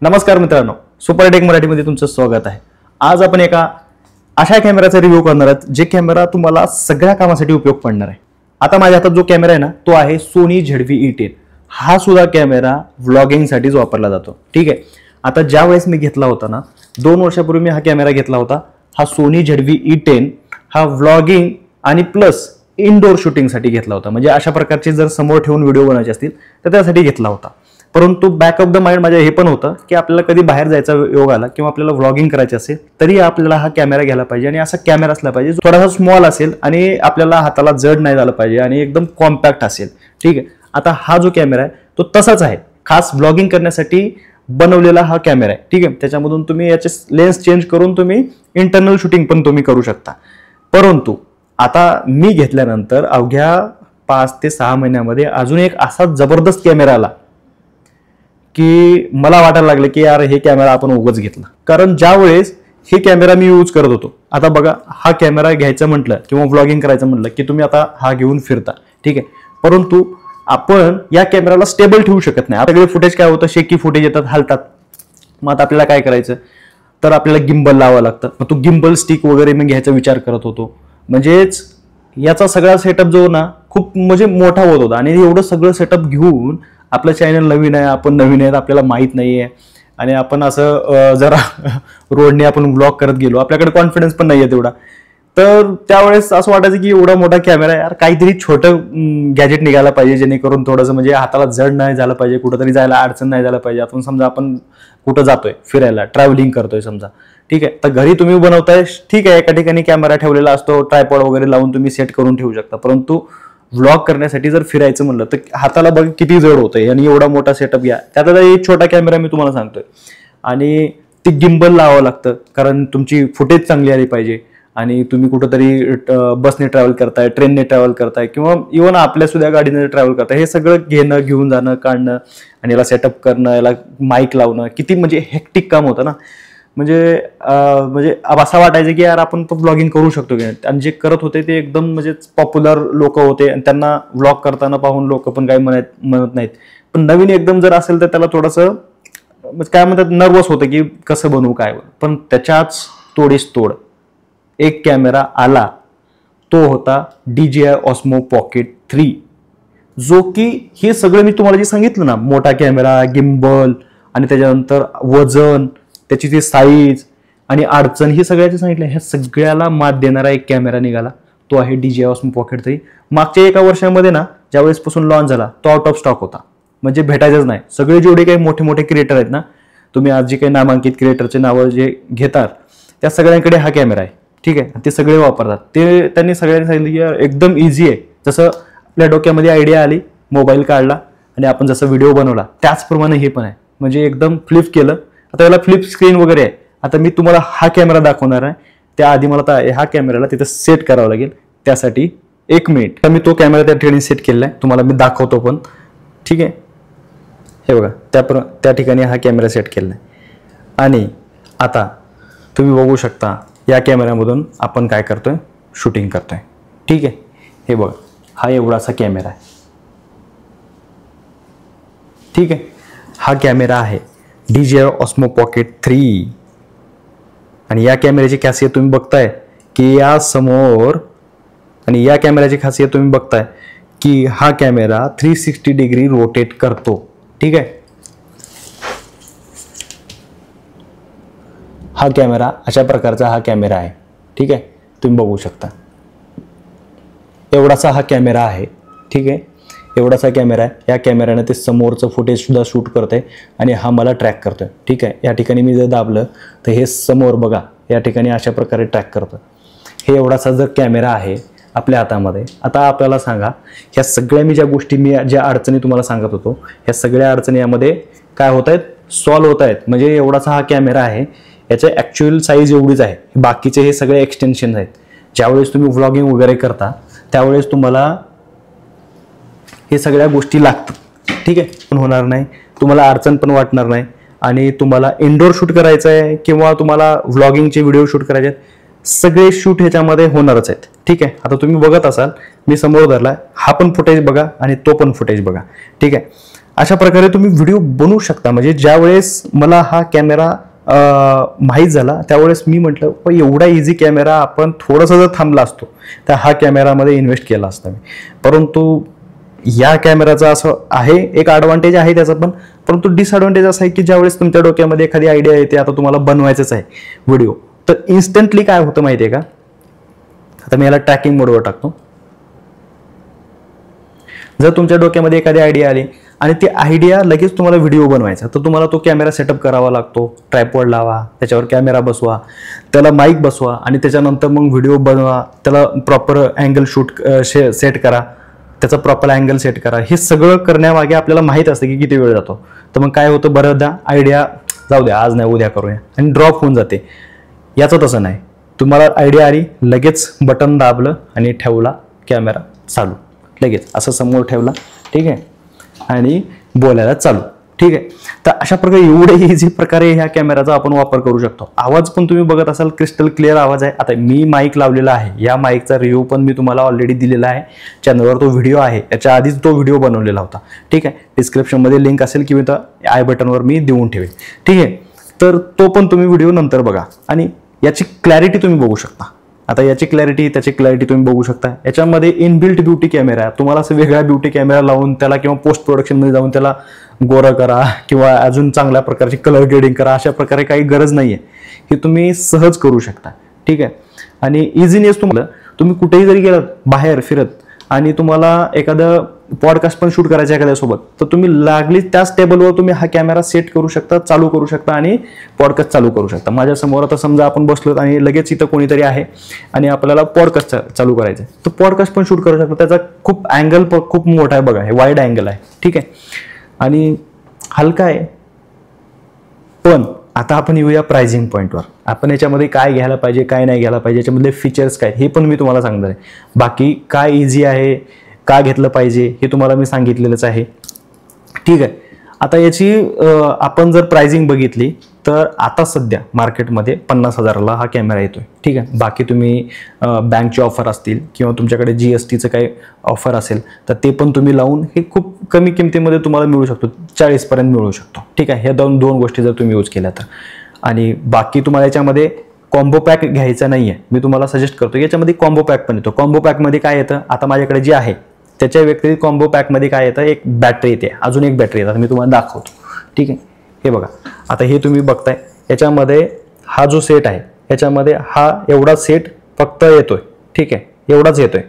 नमस्कार मित्रांनो, सुपरटेक मराठीमध्ये तुमचं स्वागत आहे। आज आपण एका अशा कॅमेराचा रिव्ह्यू करणार आहोत जे कॅमेरा तुम्हाला सगळ्या कामासाठी उपयोग पडणार आहे। आता माझ्या हातात जो कॅमेरा आहे ना तो आहे सोनी ZV-E10। हा सुद्धा कॅमेरा व्लॉगिंगसाठीच वापरला जातो। ठीक आहे, आता ज्या वेळेस मी घेतला होता ना 2 वर्षापूर्वी मी हा कॅमेरा घेतला होता। हा सोनी ZV-E10 हा व्लॉगिंग आणि प्लस इनडोर शूटिंगसाठी घेतला होता। म्हणजे अशा प्रकारचे जर समोर ठेवून व्हिडिओ बनवायचे असतील तर त्यासाठी घेतला होता। परंतु बॅक ऑफ द माइंड माझ्या हे पण होतं की आपल्याला कधी बाहेर जायचा योग आला किंवा आपल्याला व्लॉगिंग करायचे असेल तरी आपल्याला हा कॅमेरा घ्यायला पाहिजे आणि असा कॅमेरा असला पाहिजे जो थोडासा स्मॉल असेल आणि आपल्याला हाताला जड नाही झालं पाहिजे आणि एकदम कॉम्पॅक्ट असेल। ठीक आहे, आता हा जो कॅमेरा आहे तो तसाच आहे, खास व्लॉगिंग करण्यासाठी बनवलेला हा कॅमेरा आहे। ठीक आहे, त्याच्यामधून तुम्ही याचे लेन्स चेंज करून तुम्ही इंटरनल शूटिंग पण तुम्ही करू शकता। परंतु आता मी घेतल्यानंतर अवघ्या 5 ते 6 महिन्यामध्ये अजून एक असा जबरदस्त कॅमेरा आला की मला वाटायला लागलं की यार हे कॅमेरा आपण उगाच घेतला। कारण ज्या वेळेस हे कॅमेरा मी यूज करत होतो, आता बघा हा कॅमेरा घ्यायचं म्हटलं किंवा व्लॉगिंग करायचं म्हटलं की तुम्ही आता हा घेऊन फिरता। ठीक आहे, परंतु आपण या कॅमेराला स्टेबल ठेवू शकत नाही। सगळे फुटेज काय होतं, शेकी फुटेज येतात, हलतात। मग आता आपल्याला काय करायचं तर आपल्याला गिम्बल लावावं लागतं। मग तो गिम्बल स्टिक वगैरे मी घ्यायचा विचार करत होतो। म्हणजेच याचा सगळा सेटअप जो ना खूप म्हणजे मोठा होत होता आणि एवढं सगळं सेटअप घेऊन आपलं चॅनल नवीन आहे, आपण नवीन आहेत, आपल्याला माहित नाहीये आणि आपण असं जरा रोडने आपण ब्लॉग करत गेलो, आपल्याकडे कॉन्फिडन्स पण नाहीये तेवढा। तर त्यावेळेस असं वाटायचं की एवढा मोठा कॅमेरा यार काहीतरी छोटं गॅजेट निघायला पाहिजे जेणेकरून थोडंसं म्हणजे हाताला जड नाही झालं पाहिजे, कुठंतरी जायला अडचण नाही झालं पाहिजे। आपण समजा आपण कुठं जातोय फिरायला, ट्रॅव्हलिंग करतोय समजा, ठीक आहे, तर घरी तुम्ही बनवताय, ठीक आहे, एका ठिकाणी कॅमेरा ठेवलेला असतो, ट्रायपॉड वगैरे लावून तुम्ही सेट करून ठेवू शकता। परंतु व्लॉग करण्यासाठी जर फिरायचं म्हणलं तर हाताला बघ किती जड होतंय आणि एवढा मोठा सेटअप घ्या, त्यातला एक छोटा कॅमेरा मी तुम्हाला सांगतोय आणि ती गिम्बल लावावं लागतं कारण तुमची फुटेज चांगली आली पाहिजे। आणि तुम्ही कुठंतरी बसने ट्रॅव्हल करताय, ट्रेनने ट्रॅव्हल करताय किंवा इव्हन आपल्या सुद्धा गाडीने ट्रॅव्हल करताय, हे सगळं घेणं, घेऊन जाणं, काढणं आणि याला सेटअप करणं, याला माईक लावणं किती म्हणजे हेक्टिक काम होतं ना। म्हणजे असं वाटायचं की यार आपण पण ब्लॉगिंग करू शकतो की, आणि जे करत होते ते एकदम म्हणजे पॉप्युलर लोक होते आणि त्यांना व्लॉग करताना पाहून लोक पण काही म्हणत नाहीत। पण नवीन एकदम जर असेल तर त्याला थोडंसं काय म्हणतात नर्वस होतं की कसं बनवू काय। पण त्याच्याच तोडीस तोड एक कॅमेरा आला, तो होता DJI Osmo Pocket 3, जो की हे सगळं मी तुम्हाला जे सांगितलं ना, मोठा कॅमेरा, गिम्बल आणि त्याच्यानंतर वजन, त्याची ती साईज आणि अडचण, ही सगळ्याचे सांगितलं, ह्या सगळ्याला मात देणारा एक कॅमेरा निघाला, तो आहे DJI Osmo Pocket 3। मागच्या 1 वर्षामध्ये ना ज्यावेळेस पासून लॉन्च झाला तो आउट ऑफ स्टॉक होता, म्हणजे भेटायचंच नाही। सगळे जेवढे काही मोठे मोठे क्रिएटर आहेत ना, तुम्ही आज जे काही नामांकित क्रिएटरचे नावं जे घेतात त्या सगळ्यांकडे हा कॅमेरा आहे। ठीक आहे, ते सगळे वापरतात। ते त्यांनी सगळ्यांनी सांगितलं की एकदम इझी आहे, जसं आपल्या डोक्यामध्ये आयडिया आली, मोबाईल काढला आणि आपण जसं व्हिडिओ बनवला त्याचप्रमाणे हे पण आहे, म्हणजे एकदम फ्लिप केलं। आता याला फ्लिप स्क्रीन वगैरे आहे। आता मी तुम्हाला हा कॅमेरा दाखवणार आहे, त्याआधी मला ह्या कॅमेराला तिथे सेट करावं लागेल, त्यासाठी 1 मिनिट। तर मी तो कॅमेरा त्या ठिकाणी सेट केलेला आहे, तुम्हाला मी दाखवतो पण। ठीक आहे, हे बघा त्या ठिकाणी हा कॅमेरा सेट केलेला आहे आणि आता तुम्ही बघू शकता या कॅमेऱ्यामधून आपण काय करतोय, शूटिंग करतोय। ठीक आहे, हे बघा हा एवढासा कॅमेरा आहे। ठीक आहे, हा कॅमेरा आहे DJI Osmo Pocket 3 आणि या कॅमेऱ्याची खासियत तुम्ही बघताय की या समोर, आणि या कॅमेऱ्याची खासियत तुम्ही बघताय की हा कॅमेरा 360 डिग्री रोटेट करतो। ठीक आहे, हा कॅमेरा अशा प्रकारचा हा कॅमेरा आहे। ठीक आहे, तुम्ही बघू शकता एवढासा हा कॅमेरा आहे। ठीक आहे, एवढासा कॅमेरा आहे। या कॅमेऱ्याने ते समोरचं फुटेज सुद्धा शूट करतंय आणि हा मला ट्रॅक करतोय। ठीक आहे, या ठिकाणी मी जर दाबलं तर हे समोर बघा या ठिकाणी अशा प्रकारे ट्रॅक करतं। हे एवढासा जर कॅमेरा आहे आपल्या हातामध्ये, आता आपल्याला सांगा ह्या सगळ्या मी ज्या अडचणी तुम्हाला सांगत होतो, ह्या सगळ्या अडचणी यामध्ये काय होत आहेत, सॉल्व्ह होत आहेत। म्हणजे एवढासा हा कॅमेरा आहे, याचं ॲक्च्युअल साईज एवढीच आहे, बाकीचे हे सगळे एक्सटेन्शन आहेत। ज्यावेळेस तुम्ही व्लॉगिंग वगैरे करता त्यावेळेस तुम्हाला हे सगळ्या गोष्टी लागतात। ठीक आहे, पण होणार नाही, तुम्हाला अडचण पण वाटणार नाही आणि तुम्हाला इनडोर शूट करायचं आहे किंवा तुम्हाला व्लॉगिंगचे व्हिडिओ शूट करायचे आहेत, सगळे शूट ह्याच्यामध्ये होणारच आहेत। ठीक आहे, आता तुम्ही बघत असाल मी समोर धरला, हा पण फुटेज बघा आणि तो पण फुटेज बघा। ठीक आहे, अशा प्रकारे तुम्ही व्हिडिओ बनवू शकता. म्हणजे ज्या वेळेस मला हा कॅमेरा माहीत झाला त्यावेळेस मी म्हटलं एवढा इझी कॅमेरा आपण थोडंसं जर थांबला असतो तर हा कॅमेरामध्ये इन्व्हेस्ट केला असता मी. परंतु या कॅमेराचा असं आहे, एक ॲडव्हान्टेज आहे त्याचा पण, परंतु डिसएडव्हान्टेज असं आहे की ज्यावेळेस तुमच्या डोक्यामध्ये एखादी आयडिया येते, आता तुम्हाला बनवायचंच आहे व्हिडिओ, तर इन्स्टंटली काय होतं माहिती आहे का, आता मी याला ट्रॅकिंग मोडवर टाकतो. जर तुमच्या डोक्यामध्ये एखादी आयडिया आली आणि ती आयडिया लगेच तुम्हाला व्हिडिओ बनवायचा, तर तुम्हाला तो कॅमेरा सेटअप करावा लागतो. ट्रायपॉड लावा, त्याच्यावर कॅमेरा बसवा, त्याला माईक बसवा आणि त्याच्यानंतर मग व्हिडिओ बनवा, त्याला प्रॉपर अँगल शूट सेट करा, त्याचा प्रॉपर अँगल सेट करा. हे सगळं करण्यामागे आपल्याला माहीत असतं की किती वेळ जातो. तर मग काय होतं, बऱ्याचदा आयडिया जाऊ द्या आज नाही उद्या करूया आणि ड्रॉप होऊन जाते. याचं तसं नाही, तुम्हाला आयडिया आली लगेच बटन दाबलं आणि ठेवला कॅमेरा चालू, लगेच असं समोर ठेवला, ठीक आहे, आणि बोलायला चालू, ठीक आहे. तर अशा प्रकारे एवढे इझी प्रकारे ह्या कॅमेराचा आपण वापर करू शकतो. आवाज पण तुम्ही बघत असाल क्रिस्टल क्लिअर आवाज आहे. आता मी माईक लावलेला आहे, या माईकचा रिव्ह्यू पण मी तुम्हाला ऑलरेडी दिलेला आहे चॅनलवर, तो व्हिडिओ आहे, याच्या आधीच तो व्हिडिओ बनवलेला होता, ठीक आहे. डिस्क्रिप्शनमध्ये लिंक असेल किंवा आय बटनवर मी देऊन ठेवेल, ठीक आहे. तर तो पण तुम्ही व्हिडिओ नंतर बघा आणि याची क्लॅरिटी तुम्ही बघू शकता. आता याची क्लॅरिटी त्याची क्लॅरिटी तुम्ही बघू शकता. याच्यामध्ये इनबिल्ट ब्युटी कॅमेरा आहे. तुम्हाला असं वेगळा ब्युटी कॅमेरा लावून त्याला किंवा पोस्ट प्रोडक्शनमध्ये जाऊन त्याला गोरं करा किंवा अजून चांगल्या प्रकारची कलर ग्रेडिंग करा, अशा प्रकारे काही गरज नाही आहे. हे तुम्ही सहज करू शकता, ठीक आहे. आणि इझिनेस तुम्ही कुठेही जरी गेलात बाहेर फिरत आणि तुम्हाला एखादं पॉडकास्ट पण शूट करायचं एखाद्यासोबत, तर तुम्ही लागली त्याच टेबलवर तुम्ही हा कॅमेरा सेट करू शकता, चालू करू शकता आणि पॉडकास्ट चालू करू शकता. माझ्यासमोर आता समजा आपण बसलो आणि लगेच इथं कोणीतरी आहे आणि आपल्याला पॉडकास्ट चालू करायचं आहे, तर पॉडकास्ट पण शूट करू शकता. त्याचा खूप अँगल खूप मोठा आहे बघा, हे वाईड अँगल आहे, ठीक आहे, आणि हलका आहे. पण आता आपण येऊया प्राइसिंग पॉईंटवर. आपण याच्यामध्ये काय घ्यायला पाहिजे, काय नाही घ्यायला पाहिजे, याच्यामधले फीचर्स काय, हे पण मी तुम्हाला सांगणार आहे. बाकी काय इझी आहे, का घेतलं पाहिजे हे तुम्हाला मी सांगितलेलंच आहे, ठीक आहे. आता याची आपण जर प्राइसिंग बघितली तर आता सध्या मार्केटमध्ये 50,000ला हा कॅमेरा येतोय, ठीक आहे. बाकी तुम्ही बँकचे ऑफर असतील किंवा तुमच्याकडे GSTचं काही ऑफर असेल तर ते पण तुम्ही लावून हे खूप कमी किमतीमध्ये तुम्हाला मिळू शकतो, 40पर्यंत मिळू शकतो, ठीक आहे. ह्या दोन गोष्टी जर तुम्ही यूज केल्या तर. आणि बाकी तुम्हाला याच्यामध्ये कॉम्बो पॅक घ्यायचा नाही आहे, मी तुम्हाला सजेस्ट करतो. याच्यामध्ये कॉम्बो पॅक पण येतो. कॉम्बो पॅकमध्ये काय येतं, आता माझ्याकडे जे आहे त्याच्या व्यतिरिक्त कॉम्बो पॅकमध्ये काय येतं, एक बॅटरी येते, अजून एक बॅटरी येतात, मी तुम्हाला दाखवतो, ठीक आहे. हे बघा, आता हे तुम्ही बघताय, याच्यामध्ये हा जो सेट आहे याच्यामध्ये हा एवढा सेट फक्त येतोय, ठीक आहे, एवढाच येतोय.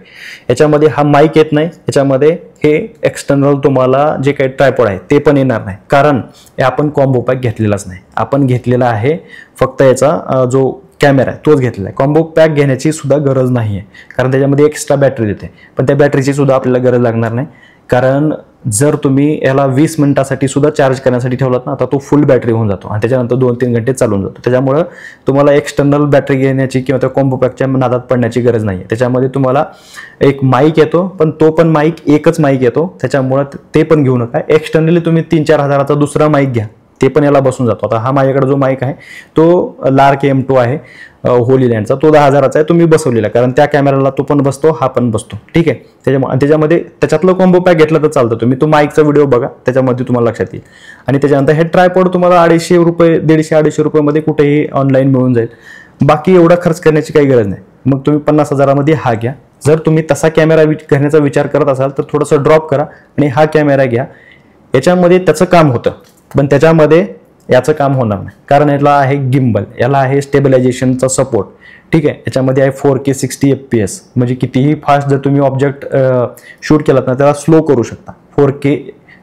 याच्यामध्ये हा माईक येत नाही, याच्यामध्ये हे एक्सटर्नल तुम्हाला जे काही ट्रायपॉड आहे ते पण येणार नाही, कारण आपण कॉम्बो पॅक घेतलेलाच नाही. आपण घेतलेला आहे फक्त याचा जो कॅमेरा आहे तोच घेतलेला आहे. कॉम्बो पॅक घेण्याची सुद्धा गरज नाही आहे, कारण त्याच्यामध्ये एक्स्ट्रा बॅटरी देते, पण त्या बॅटरीची सुद्धा आपल्याला गरज लागणार नाही. कारण जर तुम्ही याला 20 मिनिटासाठी सुद्धा चार्ज करण्यासाठी ठेवलात ना, आता तो फुल बॅटरी होऊन जातो आणि त्याच्यानंतर 2-3 घंटे चालून जातो. त्याच्यामुळं तुम्हाला एक्सटर्नल बॅटरी घेण्याची किंवा त्या कॉम्बो पॅकच्या नादात पडण्याची गरज नाही आहे. त्याच्यामध्ये तुम्हाला एक माईक येतो, पण तो पण माईक एकच माईक येतो, त्याच्यामुळं ते पण घेऊ नका. एक्सटर्नली तुम्ही 3-4 हजाराचा दुसरा माईक घ्या, ते पण याला बसून जातो. आता हा माझ्याकडे जो माईक आहे तो लार्क M2 आहे होलीलँडचा, तो 10,000चा आहे, तुम्ही बसवलेला, कारण त्या कॅमेराला तो पण बसतो, हा पण बसतो, ठीक आहे. त्याच्यामध्ये त्याच्यातलं कॉम्बो पॅक घेतला तर चालतं. तुम्ही तो माईकचा व्हिडिओ बघा, त्याच्यामध्ये तुम्हाला लक्षात येईल. आणि त्याच्यानंतर हे ट्रायपॉड तुम्हाला 250 रुपये 150-250 रुपयामध्ये कुठेही ऑनलाईन मिळून जाईल. बाकी एवढा खर्च करण्याची काही गरज नाही. मग तुम्ही 50,000मध्ये हा घ्या. जर तुम्ही तसा कॅमेरा घेण्याचा विचार करत असाल तर थोडंसं ड्रॉप करा आणि हा कॅमेरा घ्या. याच्यामध्ये त्याचं काम होतं, पण त्याच्यामध्ये याचं काम होणार नाही, कारण याला आहे गिम्बल, याला आहे स्टेबिलायझेशनचा सपोर्ट, ठीक आहे. याच्यामध्ये आहे 4K 60 FPS, म्हणजे कितीही फास्ट जर तुम्ही ऑब्जेक्ट शूट केलात ना त्याला स्लो करू शकता. 4K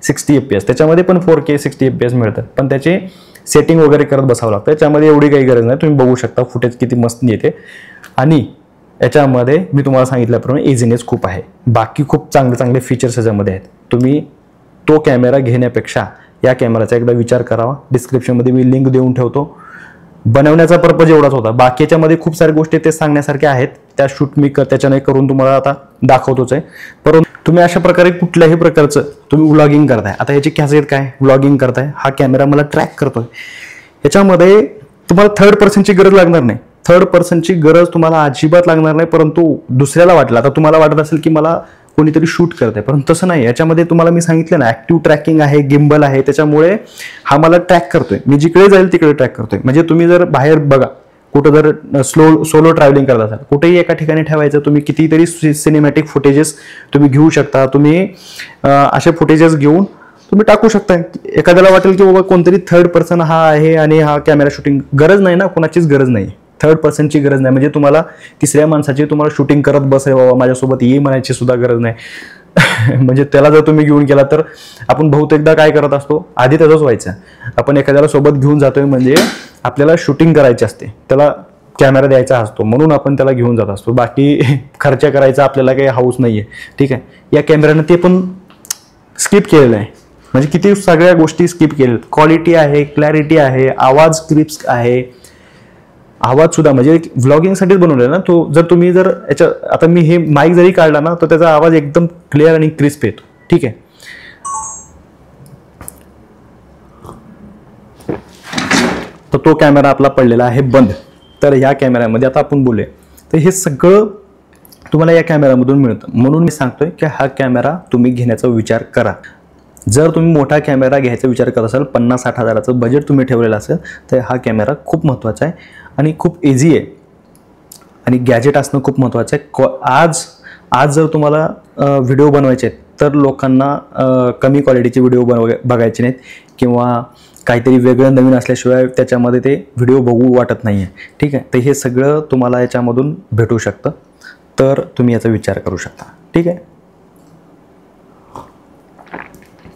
60 FPS, त्याच्यामध्ये पण 4K 60 FPS मिळतात, पण त्याचे सेटिंग वगैरे करत बसावं लागतं. त्याच्यामध्ये एवढी काही गरज नाही, तुम्ही बघू शकता फुटेज किती मस्त येते. आणि याच्यामध्ये मी तुम्हाला सांगितल्याप्रमाणे इझिनेस खूप आहे. बाकी खूप चांगले फीचर्स याच्यामध्ये आहेत. तुम्ही तो कॅमेरा घेण्यापेक्षा या कॅमेराचा एकदा विचार करावा. डिस्क्रिप्शनमध्ये मी लिंक देऊन ठेवतो. बनवण्याचा पर्पज एवढाच होता, बाकी याच्यामध्ये खूप साऱ्या गोष्टी ते सांगण्यासारख्या आहेत, त्या शूट मी त्याच्याने करून तुम्हाला आता दाखवतोच आहे. परंतु तुम्ही अशा प्रकारे कुठल्याही प्रकारचं तुम्ही व्लॉगिंग करताय, आता याची कॅसेट काय व्लॉगिंग करताय, हा कॅमेरा मला ट्रॅक करतोय, याच्यामध्ये तुम्हाला थर्ड पर्सनची गरज लागणार नाही. थर्ड पर्सनची गरज तुम्हाला अजिबात लागणार नाही. परंतु दुसऱ्याला वाटलं, आता तुम्हाला वाटत असेल की मला कोणीतरी शूट करत आहे, परंतु तसं नाही. याच्यामध्ये तुम्हाला मी सांगितलं ना, ॲक्टिव्ह ट्रॅकिंग आहे, गिम्बल आहे, त्याच्यामुळे हा मला ट्रॅक करतोय. मी जिकडे जाईल तिकडे ट्रॅक करतोय. म्हणजे तुम्ही जर बाहेर बघा, कुठं जर सोलो ट्रॅव्हलिंग करत असाल, कुठेही एका ठिकाणी ठेवायचं, तुम्ही कितीतरी सिनेमॅटिक फुटेजेस तुम्ही घेऊ शकता. तुम्ही असे फुटेजेस घेऊन तुम्ही टाकू शकता. एखाद्याला वाटेल की बाबा कोणतरी थर्ड पर्सन हा आहे आणि हा कॅमेरा शूटिंग, गरज नाही ना, कोणाचीच गरज नाही, थर्ड पर्सनची गरज नाही. म्हणजे तुम्हाला तिसऱ्या माणसाची तुम्हाला शूटिंग करत बस रे बाबा माझ्यासोबत ये म्हणायची सुद्धा गरज नाही. म्हणजे त्याला जर तुम्ही घेऊन गेला तर आपण बहुतेकदा काय करत असतो, आधी त्याचंच व्हायचं, आपण एखाद्याला सोबत घेऊन जातोय म्हणजे आपल्याला शूटिंग करायची असते, त्याला कॅमेरा द्यायचा असतो म्हणून आपण त्याला घेऊन जात असतो. बाकी खर्च करायचा आपल्याला काही हाऊस नाहीये. ठीक आहे, या कॅमेऱ्यानं ते पण स्किप केलेलं आहे. म्हणजे किती सगळ्या गोष्टी स्किप केलेल्या. क्वालिटी आहे, क्लॅरिटी आहे, आवाज क्रिप्स आहे, आवाज सुद्धा म्हणजे व्लॉगिंगसाठीच बनवलेला ना तो. जर तुम्ही जर याच्या आता मी हे माईक जरी काढला ना तर त्याचा आवाज एकदम क्लिअर आणि क्रिस्प येतो. ठीक आहे, तर तो कॅमेरा आपला पडलेला आहे बंद. तर ह्या कॅमेऱ्यामध्ये आता आपण बोलूया, तर हे सगळं तुम्हाला या कॅमेऱ्यामधून मिळतं. म्हणून मी सांगतोय की हा कॅमेरा तुम्ही घेण्याचा विचार करा. जर तुम्ही मोठा कॅमेरा घ्यायचा विचार करत असाल, 50-60 हजाराचं बजेट तुम्ही ठेवलेलं असेल, तर हा कॅमेरा खूप महत्त्वाचा आहे आणि खूप इझी आहे आणि गॅजेट असणं खूप महत्त्वाचं आहे. आज जर तुम्हाला व्हिडिओ बनवायचे आहेत तर लोकांना कमी क्वालिटीचे व्हिडिओ बघायचे नाहीत किंवा काहीतरी वेगळं नवीन असल्याशिवाय त्याच्यामध्ये ते व्हिडिओ बघू वाटत नाही आहे. ठीक आहे, तर हे सगळं तुम्हाला याच्यामधून भेटू शकतं, तर तुम्ही याचा विचार करू शकता. ठीक आहे,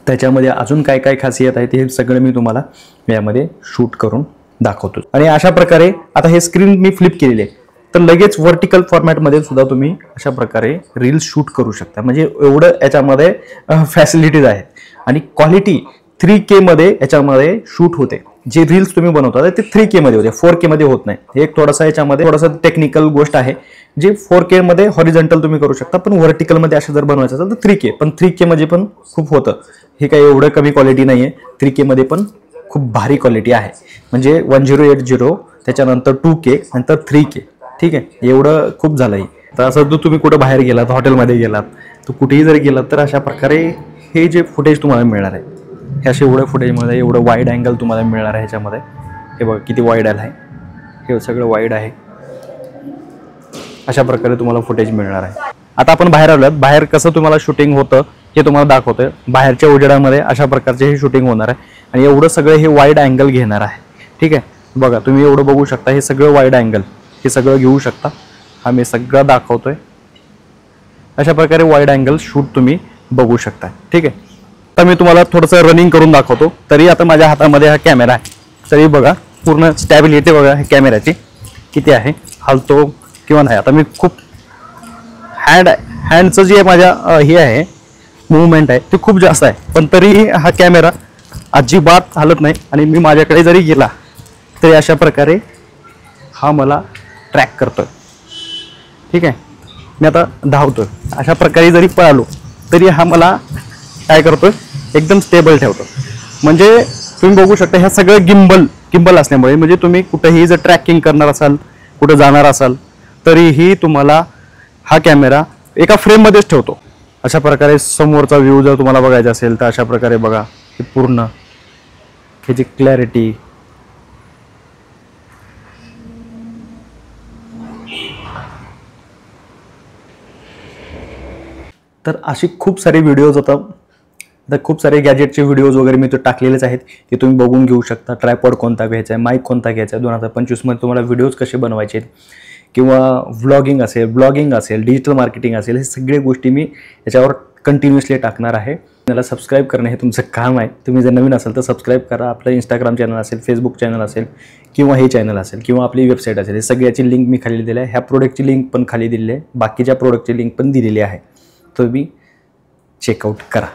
त्याच्यामध्ये अजून काय काय खासियत आहे ते सगळं मी तुम्हाला यामध्ये शूट करून दाखवतो. आणि अशा प्रकारे आता हे स्क्रीन मी फ्लिप केलेली आहे, तर लगेच व्हर्टिकल फॉर्मॅटमध्ये सुद्धा तुम्ही अशा प्रकारे रील्स शूट करू शकता. म्हणजे एवढं याच्यामध्ये फॅसिलिटीज आहेत आणि क्वालिटी 3K मध्ये याच्यामध्ये शूट होते. जे रील्स तुम्ही बनवता ते 3K मध्ये होते, 4K मध्ये होत नाही. एक थोडासा याच्यामध्ये थोडासा टेक्निकल गोष्ट आहे, जे 4K मध्ये हॉरिझॉन्टल तुम्ही करू शकता, पण व्हर्टिकल मध्ये असं जर बनवायचं असेल तर 3K, पण 3K मध्ये पण खूप होतं. हे काही एवढं कमी क्वालिटी नाही आहे, 3K मध्ये पण खूप भारी क्वालिटी आहे. म्हणजे 1080, त्याच्यानंतर 2K, नंतर 3K. ठीक आहे, एवढं खूप झालंय. तर असं जर तुम्ही कुठं बाहेर गेलात, हॉटेलमध्ये गेलात, तर कुठेही जर गेलात तर अशा प्रकारे हे जे फुटेज तुम्हाला मिळणार आहे, हे असे एवढं फुटेजमध्ये एवढं वाईड अँगल तुम्हाला मिळणार आहे. ह्याच्यामध्ये हे बघा किती वाईड आहे, हे सगळं वाईड आहे. अशा प्रकारे तुम्हाला फुटेज मिळणार आहे. आता आपण बाहेर आलोत, बाहेर कसं तुम्हाला शूटिंग होतं हे तुम्हाला दाखवतोय. बाहेरच्या उजेडामध्ये अशा प्रकारचे हे शूटिंग होणार आहे आणि एवढं सगळं हे वाईड अँगल घेणार आहे. ठीक आहे, बघा तुम्ही एवढं बघू शकता, हे सगळं वाईड अँगल हे सगळं घेऊ शकता. हा मी सगळं दाखवतोय. अशा प्रकारे वाईड अँगल शूट तुम्ही बघू शकता. ठीक आहे, आता मी तुम्हाला थोडंसं रनिंग करून दाखवतो. तरी आता माझ्या हातामध्ये हा कॅमेरा आहे, तरी बघा पूर्ण स्टॅबिलिटी बघा हे कॅमेऱ्याची किती आहे, हलतो किंवा नाही. आता मी खूप हँडचं जे माझ्या हे आहे मूवमेंट आहे ते खूप जास्त आहे, पण तरी हा कॅमेरा अजिबात हलत नाही. आणि मी माझ्याकडे जरी गेला तरी अशा प्रकारे हा मला ट्रॅक करतोय. ठीक आहे, मी आता धावतोय, अशा प्रकारे जरी पळालो तरी हा मला काय करतोय, एकदम स्टेबल ठेवतो. म्हणजे तुम्ही बघू शकता ह्या सगळं गिम्बल असल्यामुळे, म्हणजे तुम्ही कुठेही जर ट्रॅकिंग करणार असाल, कुठं जाणार असाल, तरीही तुम्हाला हा कॅमेरा एका फ्रेममध्येच ठेवतो. अशा प्रकारे समोरचा व्ह्यू जर तुम्हाला बघायचा असेल तर अशा प्रकारे बघा, ही पूर्ण ह्याची क्लॅरिटी. तर अशी खूप सारे व्हिडिओज आता खूप सारे गॅजेटचे व्हिडिओज वगैरे मी तो टाकलेलेच आहेत, ते तुम्ही बघून घेऊ शकता. ट्रायपॉड कोणता घ्यायचा आहे, माईक कोणता घ्यायचा आहे, 2025 मध्ये तुम्हाला व्हिडिओज कसे बनवायचे आहेत, किंवा ब्लॉगिंग असेल, डिजिटल मार्केटिंग असेल, हे सगळे गोष्टी मी याच्यावर कंटिन्युअसली टाकणार आहे. त्याला सबस्क्राईब करणं हे तुमचं काम आहे. तुम्ही जर नवीन असाल तर सबस्क्राईब करा. आपलं इंस्टाग्राम चॅनल असेल, फेसबुक चॅनल असेल, किंवा हे चॅनल असेल, किंवा आपली वेबसाईट असेल, हे सगळ्याची लिंक मी खाली दिली आहे. ह्या प्रोडक्टची लिंक पण खाली दिलेली आहे, बाकीच्या प्रोडक्टची लिंक पण दिलेली आहे. तुम्ही चेकआउट करा.